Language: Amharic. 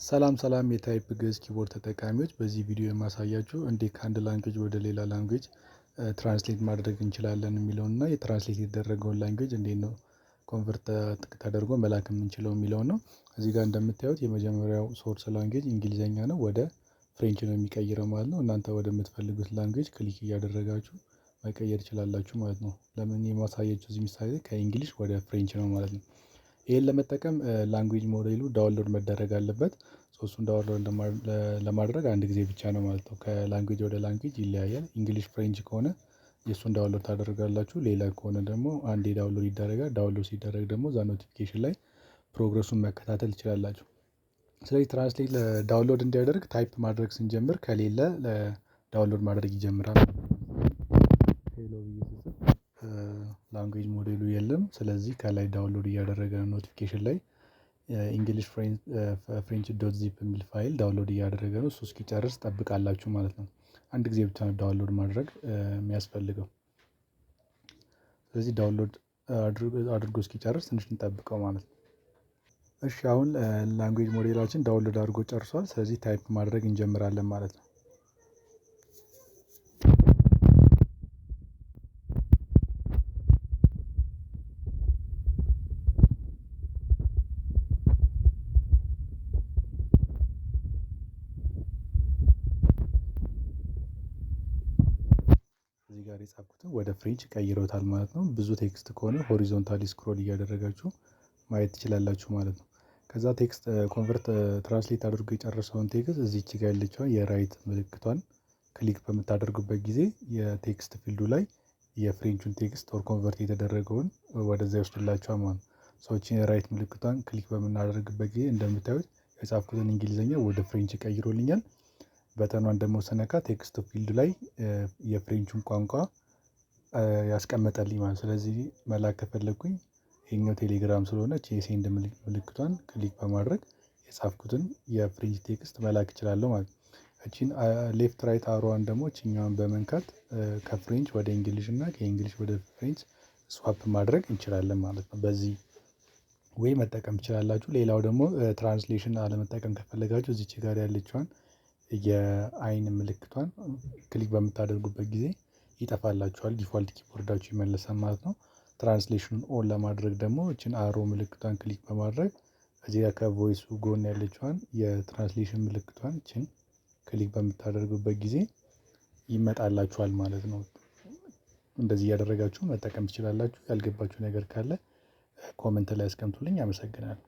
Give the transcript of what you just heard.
ሰላም ሰላም የታይፕ ግዕዝ ኪቦርድ ተጠቃሚዎች በዚህ ቪዲዮ የማሳያችሁ እንዴት ከአንድ ላንጉዌጅ ወደ ሌላ ላንጉዌጅ ትራንስሌት ማድረግ እንችላለን የሚለውን እና የትራንስሌት የተደረገውን ላንጉዌጅ እንዴት ነው ኮንቨርት ተደርጎ መላክ የምንችለው የሚለውን ነው። እዚህ ጋር እንደምታዩት የመጀመሪያው ሶርስ ላንጉዌጅ እንግሊዘኛ ነው፣ ወደ ፍሬንች ነው የሚቀይረው ማለት ነው። እናንተ ወደምትፈልጉት ላንጉዌጅ ክሊክ እያደረጋችሁ መቀየር ትችላላችሁ ማለት ነው። ለምን የማሳያችሁ እዚህ ምሳሌ ከእንግሊሽ ወደ ፍሬንች ነው ማለት ነው። ይሄን ለመጠቀም ላንጉዌጅ ሞዴሉ ዳውንሎድ መደረግ አለበት። እሱን ዳውንሎድ ለማድረግ አንድ ጊዜ ብቻ ነው ማለት ነው። ከላንጉዌጅ ወደ ላንጉዌጅ ይለያያል። እንግሊሽ ፍሬንች ከሆነ የእሱን ዳውንሎድ ታደርጋላችሁ። ሌላ ከሆነ ደግሞ አንዴ ዳውንሎድ ይደረጋል። ዳውንሎድ ሲደረግ ደግሞ እዛ ኖቲፊኬሽን ላይ ፕሮግረሱን መከታተል ትችላላችሁ። ስለዚህ ትራንስሌት ዳውንሎድ እንዲያደርግ ታይፕ ማድረግ ስንጀምር ከሌለ ዳውንሎድ ማድረግ ይጀምራል። ሄሎ ብዬ ስጽፍ ላንጉዌጅ ሞዴሉ የለም። ስለዚህ ከላይ ዳውንሎድ እያደረገ ነው ኖቲፊኬሽን ላይ እንግሊሽ ፍሬንች ዶት ዚፕ የሚል ፋይል ዳውንሎድ እያደረገ ነው። እሱ እስኪጨርስ ጠብቃላችሁ ማለት ነው። አንድ ጊዜ ብቻ ነው ዳውንሎድ ማድረግ የሚያስፈልገው። ስለዚህ ዳውንሎድ አድርጎ እስኪጨርስ ትንሽ እንጠብቀው ማለት ነው። እሺ አሁን ላንጉዌጅ ሞዴላችን ዳውንሎድ አድርጎ ጨርሷል። ስለዚህ ታይፕ ማድረግ እንጀምራለን ማለት ነው። እዚህ ጋር የጻፍኩትን ወደ ፍሬንች ቀይሮታል ማለት ነው። ብዙ ቴክስት ከሆነ ሆሪዞንታሊ ስክሮል እያደረጋችሁ ማየት ትችላላችሁ ማለት ነው። ከዛ ቴክስት ኮንቨርት ትራንስሌት አድርጎ የጨረሰውን ቴክስት እዚች ጋር ያለችውን የራይት ምልክቷን ክሊክ በምታደርጉበት ጊዜ የቴክስት ፊልዱ ላይ የፍሬንቹን ቴክስት ኦር ኮንቨርት የተደረገውን ወደዛ ይወስድላችኋል ማለት ነው። ሰዎችን የራይት ምልክቷን ክሊክ በምናደርግበት ጊዜ እንደምታዩት የጻፍኩትን እንግሊዝኛ ወደ ፍሬንች ቀይሮልኛል። በተኗን ደግሞ ስነካ ቴክስት ፊልድ ላይ የፍሬንቹን ቋንቋ ያስቀመጠልኝ ማለት። ስለዚህ መላክ ከፈለግኩኝ ይሄኛው ቴሌግራም ስለሆነ የሴንድ ምልክቷን ክሊክ በማድረግ የጻፍኩትን የፍሬንች ቴክስት መላክ እችላለሁ ማለት ነው። እቺን ሌፍት ራይት አሮዋን ደግሞ እችኛዋን በመንካት ከፍሬንች ወደ እንግሊሽ እና ከእንግሊሽ ወደ ፍሬንች ስዋፕ ማድረግ እንችላለን ማለት ነው። በዚህ ወይ መጠቀም ትችላላችሁ። ሌላው ደግሞ ትራንስሌሽን አለመጠቀም ከፈለጋችሁ እዚች ጋር ያለችዋን የአይን ምልክቷን ክሊክ በምታደርጉበት ጊዜ ይጠፋላችኋል፣ ዲፎልት ኪቦርዳችሁ ይመለሳል ማለት ነው። ትራንስሌሽኑን ኦን ለማድረግ ደግሞ እችን አሮ ምልክቷን ክሊክ በማድረግ እዚህ ጋር ከቮይሱ ጎን ያለችዋን የትራንስሌሽን ምልክቷን እችን ክሊክ በምታደርጉበት ጊዜ ይመጣላችኋል ማለት ነው። እንደዚህ እያደረጋችሁ መጠቀም ትችላላችሁ። ያልገባችሁ ነገር ካለ ኮመንት ላይ አስቀምጡልኝ። አመሰግናለሁ።